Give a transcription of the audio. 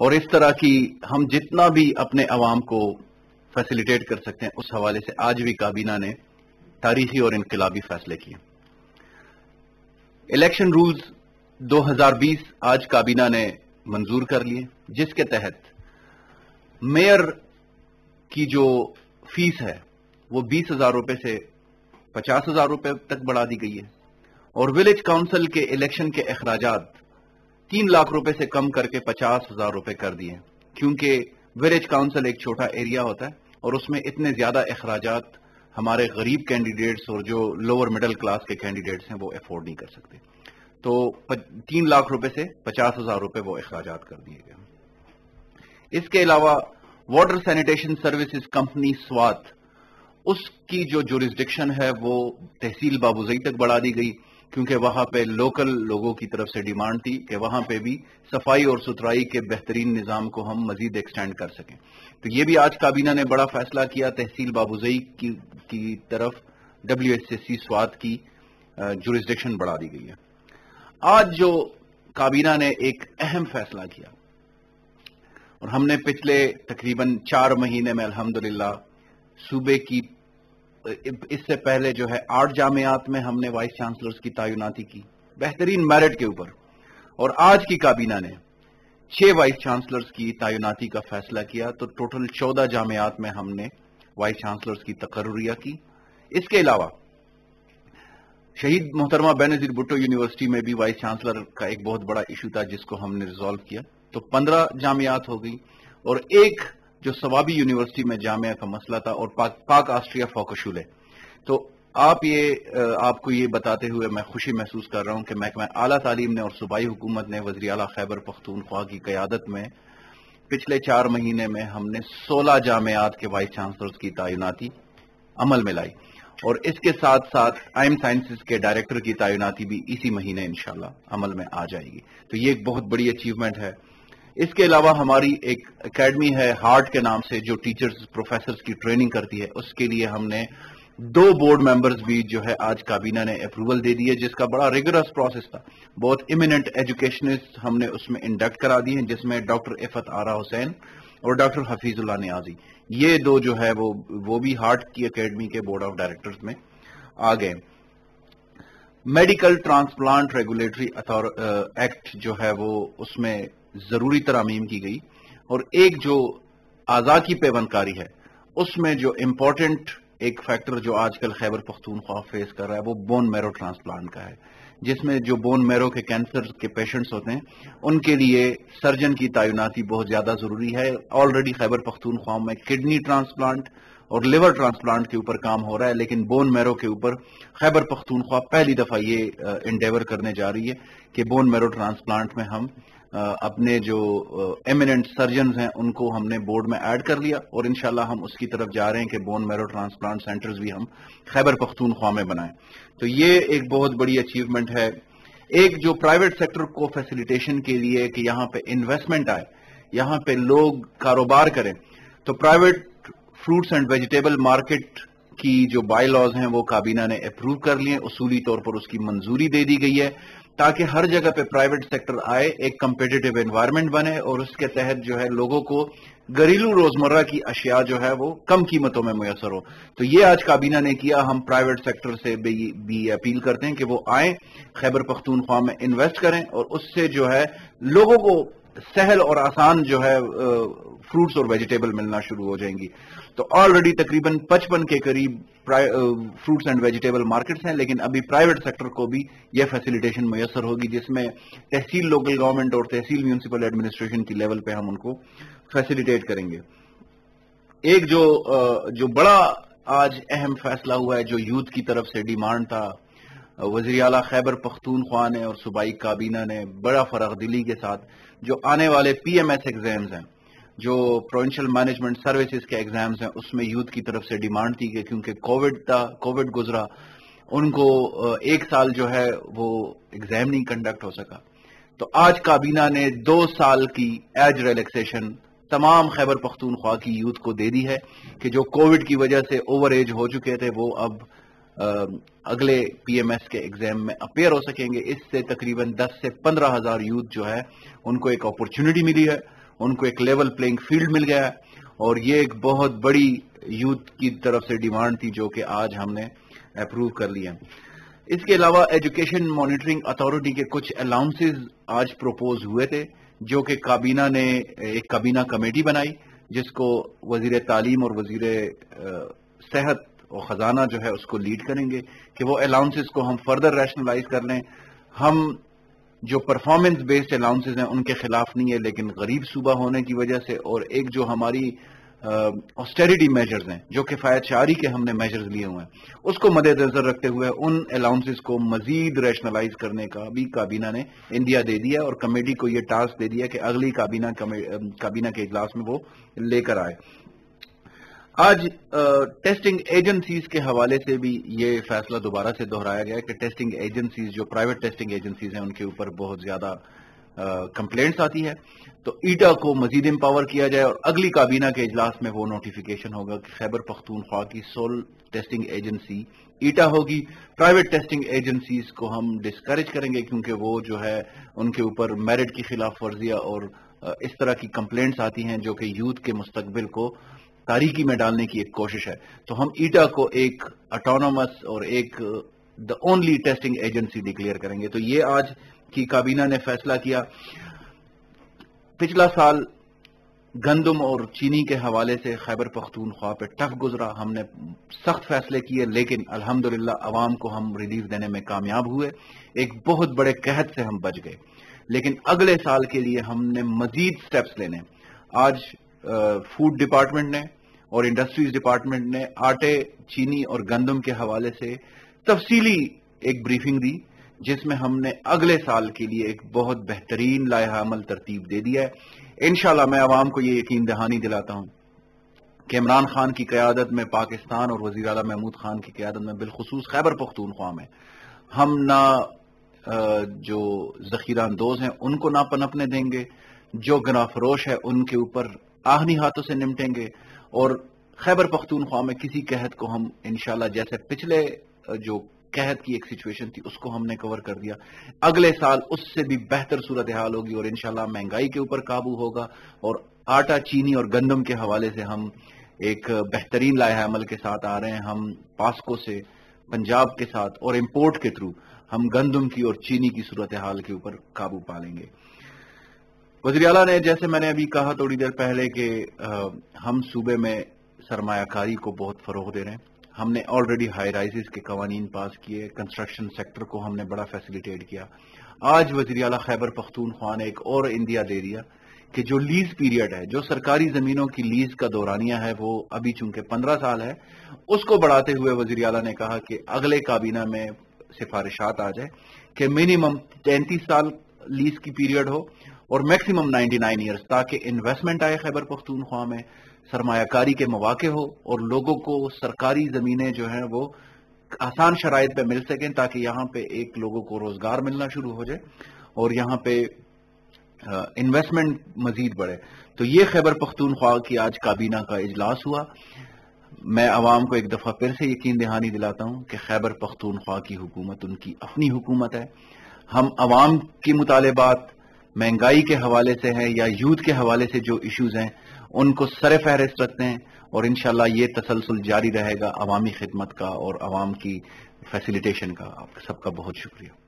اور اس طرح کی ہم جتنا بھی اپنے عوام کو فیسیلیٹیٹ کر سکتے ہیں اس حوالے سے آج بھی کابینہ نے تاریخی اور انقلابی فیصلے کیے. الیکشن رولز 2020 آج کابینہ نے منظور کر لیے، جس کے تحت میئر کی جو فیس ہے وہ 20,000 روپے سے 50,000 روپے تک بڑھا دی گئی ہے، اور ولیج کاؤنسل کے الیکشن کے اخراجات 3 لاکھ روپے سے کم کر کے 50,000 روپے کر دیے، کیونکہ ولیج کاؤنسل ایک چھوٹا ایریا ہوتا ہے اور اس میں اتنے زیادہ اخراجات ہمارے غریب کینڈیڈیٹس اور جو لوور مڈل کلاس کے کینڈیڈیٹس ہیں وہ افورڈ نہیں کر سکتے. تو 3 لاکھ روپے سے 50,000 روپے وہ اخراجات کر دیے گئے. اس کے علاوہ water sanitation services company Swat, اس کی جو جورسڈکشن ہے وہ تحصیل بابوزئی تک بڑھا دی گئی، کیونکہ وہاں پہ لوکل لوگوں کی طرف سے ڈیمانڈ تھی کہ وہاں پہ بھی صفائی اور ستھرائی کے بہترین نظام کو ہم مزید ایکسٹینڈ کر سکیں. تو یہ بھی آج کابینہ نے بڑا فیصلہ کیا، تحصیل بابوزئی کی طرف WSSC سوات کی جورسڈکشن بڑھا دی گئی ہے. آج جو کابینہ نے ایک اہم فیصلہ کیا، اور ہم نے پچھلے تقریباً 4 مہینے میں الحمدللہ صوبے کی، اس سے پہلے جو ہے 8 جامعات میں ہم نے وائس چانسلرز کی تعیناتی کی بہترین میرٹ کے اوپر، اور آج کی کابینہ نے 6 وائس چانسلرز کی تعیناتی کا فیصلہ کیا، تو ٹوٹل 14 جامعات میں ہم نے وائس چانسلرز کی تقرریہ کی. اس کے علاوہ شہید محترمہ بینظیر بھٹو یونیورسٹی میں بھی وائس چانسلر کا ایک بہت بڑا ایشو تھا جس کو ہم نے ریزالو کیا، تو 15 جامعات ہو گئی، اور ایک جو ثوابی یونیورسٹی میں جامعہ کا مسئلہ تھا، اور پاک آسٹریا فوکشولے. تو آپ کو یہ بتاتے ہوئے میں خوشی محسوس کر رہا ہوں کہ محکمہ اعلیٰ تعلیم نے اور صوبائی حکومت نے وزیر اعلیٰ خیبر پختونخوا کی قیادت میں پچھلے 4 مہینے میں ہم نے 16 جامعات کے وائس چانسلرز کی تعیناتی عمل میں لائی، اور اس کے ساتھ ساتھ آئم سائنسز کے ڈائریکٹر کی تعیناتی بھی اسی مہینے انشاءاللہ عمل میں آ جائے گی. تو یہ ایک بہت بڑی اچیومنٹ ہے. اس کے علاوہ ہماری ایک اکیڈمی ہے ہارٹ کے نام سے جو ٹیچرز پروفیسرز کی ٹریننگ کرتی ہے، اس کے لیے ہم نے 2 بورڈ ممبرز بھی جو ہے آج کابینہ نے اپروول دے دی ہے، جس کا بڑا ریگرس پروسیس تھا. بہت ایمیننٹ ایجوکیشنسٹ ہم نے اس میں انڈکٹ کرا دی ہیں، جس میں ڈاکٹر عفت آرا حسین اور ڈاکٹر حفیظ اللہ نیازی، یہ 2 جو ہے وہ بھی ہارٹ کی اکیڈمی کے بورڈ آف ڈائریکٹرز میں آ گئے. میڈیکل ٹرانسپلانٹ ریگولیٹری ایکٹ جو ہے وہ اس میں ضروری ترامیم کی گئی، اور ایک جو اعضاء کی پیوند کاری ہے اس میں جو امپورٹنٹ ایک فیکٹر جو آج کل خیبر پختونخوا فیس کر رہا ہے وہ بون میرو ٹرانسپلانٹ کا ہے، جس میں جو بون میرو کے کینسر کے پیشنٹس ہوتے ہیں ان کے لیے سرجن کی تعیناتی بہت زیادہ ضروری ہے. آلریڈی خیبر پختونخوا میں کڈنی ٹرانسپلانٹ اور لیور ٹرانسپلانٹ کے اوپر کام ہو رہا ہے، لیکن بون میرو کے اوپر خیبر پختونخوا پہلی دفعہ یہ انڈیور کرنے جا رہی ہے کہ بون میرو ٹرانسپلانٹ میں ہم اپنے جو ایمیننٹ سرجنز ہیں ان کو ہم نے بورڈ میں ایڈ کر لیا، اور انشاءاللہ ہم اس کی طرف جا رہے ہیں کہ بون میرو ٹرانسپلانٹ سینٹرز بھی ہم خیبر پختونخوا میں بنائیں. تو یہ ایک بہت بڑی اچیومنٹ ہے. ایک جو پرائیویٹ سیکٹر کو فیسیلیٹیشن کے لیے کہ یہاں پہ انویسٹمنٹ آئے، یہاں پہ لوگ کاروبار کریں، تو private fruits and vegetable market کی جو بائی لاز ہیں وہ کابینہ نے اپروو کر لیے، اصولی طور پر اس کی منظوری دے دی گئی ہے تاکہ ہر جگہ پہ پرائیویٹ سیکٹر آئے، ایک کمپیٹیٹیو انوائرمنٹ بنے، اور اس کے تحت جو ہے لوگوں کو گھریلو روزمرہ کی اشیاء جو ہے وہ کم قیمتوں میں میسر ہو. تو یہ آج کابینہ نے کیا. ہم پرائیویٹ سیکٹر سے بھی اپیل کرتے ہیں کہ وہ آئیں، خیبر پختونخوا میں انویسٹ کریں، اور اس سے جو ہے لوگوں کو سہل اور آسان جو ہے فروٹس اور ویجیٹیبل ملنا شروع ہو جائیں گی. تو آلریڈی تقریباً 55 کے قریب فروٹس اینڈ ویجیٹیبل مارکیٹس ہیں، لیکن ابھی پرائیویٹ سیکٹر کو بھی یہ فیسیلیٹیشن میسر ہوگی، جس میں تحصیل لوکل گورنمنٹ اور تحصیل میونسپل ایڈمنسٹریشن کی لیول پہ ہم ان کو فیسیلیٹیٹ کریں گے. ایک جو بڑا آج اہم فیصلہ ہوا ہے، جو یوتھ کی طرف سے ڈیمانڈ تھا، وزیر اعلیٰ خیبر پختونخوا نے اور صوبائی کابینہ نے بڑا فراخ دلی کے ساتھ جو آنے والے PMS ایگزامز ہیں، جو پروونشل مینجمنٹ سروسز کے ایگزامز ہیں، اس میں یوتھ کی طرف سے ڈیمانڈ تھی کہ کیونکہ کووڈ گزرا، ان کو 1 سال جو ہے وہ ایگزام نہیں کنڈکٹ ہو سکا. تو آج کابینہ نے 2 سال کی ایج ریلیکسیشن تمام خیبر پختونخوا کی یوتھ کو دے دی ہے کہ جو کووڈ کی وجہ سے اوور ایج ہو چکے تھے وہ اب اگلے PMS کے ایگزام میں اپیئر ہو سکیں گے. اس سے تقریباً 10 سے 15 ہزار یوتھ جو ہے ان کو ایک اپورچونٹی ملی ہے، ان کو ایک لیول پلینگ فیلڈ مل گیا ہے، اور یہ ایک بہت بڑی یوتھ کی طرف سے ڈیمانڈ تھی جو کہ آج ہم نے اپروو کر لی ہے۔ اس کے علاوہ ایجوکیشن مانیٹرنگ اتھارٹی کے کچھ الاؤنسز آج پروپوز ہوئے تھے، جو کہ کابینہ نے ایک کابینہ کمیٹی بنائی، جس کو وزیر تعلیم اور وزیر صحت اور خزانہ جو ہے اس کو لیڈ کریں گے کہ وہ الاؤنسز کو ہم فردر ریشنلائز کر لیں۔ ہم جو پرفارمنس بیسڈ الاؤنسز ہیں ان کے خلاف نہیں ہے، لیکن غریب صوبہ ہونے کی وجہ سے اور ایک جو ہماری آسٹیریٹی میجرز ہیں جو کفایت شعاری کے ہم نے میجرز لیے ہوئے ہیں، اس کو مد نظر رکھتے ہوئے ان الاؤنسز کو مزید ریشنلائز کرنے کا بھی کابینہ نے اندیا دے دیا، اور کمیٹی کو یہ ٹاسک دے دیا کہ اگلی کابینہ کے اجلاس میں وہ لے کر آئے۔ آج ٹیسٹنگ ایجنسیز کے حوالے سے بھی یہ فیصلہ دوبارہ سے دہرایا گیا ہے کہ ٹیسٹنگ ایجنسیز جو پرائیویٹ ٹیسٹنگ ایجنسیز ہیں ان کے اوپر بہت زیادہ کمپلینٹس آتی ہے، تو ایٹا کو مزید امپاور کیا جائے، اور اگلی کابینہ کے اجلاس میں وہ نوٹیفیکیشن ہوگا کہ خیبر پختونخوا کی سول ٹیسٹنگ ایجنسی ایٹا ہوگی۔ پرائیویٹ ٹیسٹنگ ایجنسیز کو ہم ڈسکریج کریں گے، کیونکہ وہ جو ہے ان کے اوپر میرٹ کی خلاف ورزیاں اور اس طرح کی کمپلینٹس آتی ہیں جو کہ یوتھ کے مستقبل کو تاریکی میں ڈالنے کی ایک کوشش ہے۔ تو ہم ایٹا کو ایک اٹونومس اور ایک the only testing agency declare کریں گے۔ تو یہ آج کی کابینہ نے فیصلہ کیا۔ پچھلا سال گندم اور چینی کے حوالے سے خیبر پختونخوا پہ ٹف گزرا، ہم نے سخت فیصلے کیے، لیکن الحمدللہ عوام کو ہم ریلیف دینے میں کامیاب ہوئے، ایک بہت بڑے قحط سے ہم بچ گئے۔ لیکن اگلے سال کے لیے ہم نے مزید سٹیپس لینے۔ آج فوڈ ڈپارٹمنٹ نے اور انڈسٹریز ڈپارٹمنٹ نے آٹے، چینی اور گندم کے حوالے سے تفصیلی ایک بریفنگ دی، جس میں ہم نے اگلے سال کے لیے ایک بہت بہترین لائحہ عمل ترتیب دے دیا ہے۔ انشاءاللہ میں عوام کو یہ یقین دہانی دلاتا ہوں کہ عمران خان کی قیادت میں پاکستان اور وزیر اعلیٰ محمود خان کی قیادت میں بالخصوص خیبر پختونخوا میں ہم نہ جو ذخیرہ اندوز ہیں ان کو نہ پنپنے دیں گے، جو گناہ فروش ہے ان کے اوپر آہنی ہاتھوں سے نمٹیں گے، اور خیبر پختونخوا میں کسی قحط کو ہم انشاءاللہ جیسے پچھلے جو قحط کی ایک سچویشن تھی اس کو ہم نے کور کر دیا، اگلے سال اس سے بھی بہتر صورتحال ہوگی، اور انشاءاللہ مہنگائی کے اوپر قابو ہوگا، اور آٹا، چینی اور گندم کے حوالے سے ہم ایک بہترین لائحہ عمل کے ساتھ آ رہے ہیں۔ ہم پاسکو سے پنجاب کے ساتھ اور امپورٹ کے تھرو ہم گندم کی اور چینی کی صورتحال کے اوپر قابو پا لیں گے۔ وزیر اعلیٰ نے جیسے میں نے ابھی کہا تھوڑی دیر پہلے کہ ہم صوبے میں سرمایہ کاری کو بہت فروغ دے رہے ہیں۔ ہم نے آلریڈی ہائی رائزز کے قوانین پاس کیے، کنسٹرکشن سیکٹر کو ہم نے بڑا فیسیلیٹیٹ کیا۔ آج وزیر اعلیٰ خیبر پختونخوا نے ایک اور اندیا دے دیا کہ جو لیز پیریڈ ہے، جو سرکاری زمینوں کی لیز کا دورانیہ ہے، وہ ابھی چونکہ 15 سال ہے، اس کو بڑھاتے ہوئے وزیر اعلیٰ نے کہا کہ اگلے کابینہ میں سفارشات آ جائے کہ منیمم 33 سال لیز کی پیریڈ ہو اور میکسیمم 99 ایئرز، تاکہ انویسٹمنٹ آئے خیبر پختونخوا میں، سرمایہ کاری کے مواقع ہو، اور لوگوں کو سرکاری زمینیں جو ہیں وہ آسان شرائط پہ مل سکیں، تاکہ یہاں پہ ایک لوگوں کو روزگار ملنا شروع ہو جائے اور یہاں پہ انویسٹمنٹ مزید بڑھے۔ تو یہ خیبر پختونخوا کی آج کابینہ کا اجلاس ہوا۔ میں عوام کو ایک دفعہ پھر سے یقین دہانی دلاتا ہوں کہ خیبر پختونخوا کی حکومت ان کی اپنی حکومت ہے۔ ہم عوام کی مطالبات مہنگائی کے حوالے سے ہیں یا یوتھ کے حوالے سے جو ایشوز ہیں ان کو سر فہرست رکھتے ہیں، اور انشاءاللہ یہ تسلسل جاری رہے گا عوامی خدمت کا اور عوام کی فیسیلیٹیشن کا۔ آپ سب کا بہت شکریہ۔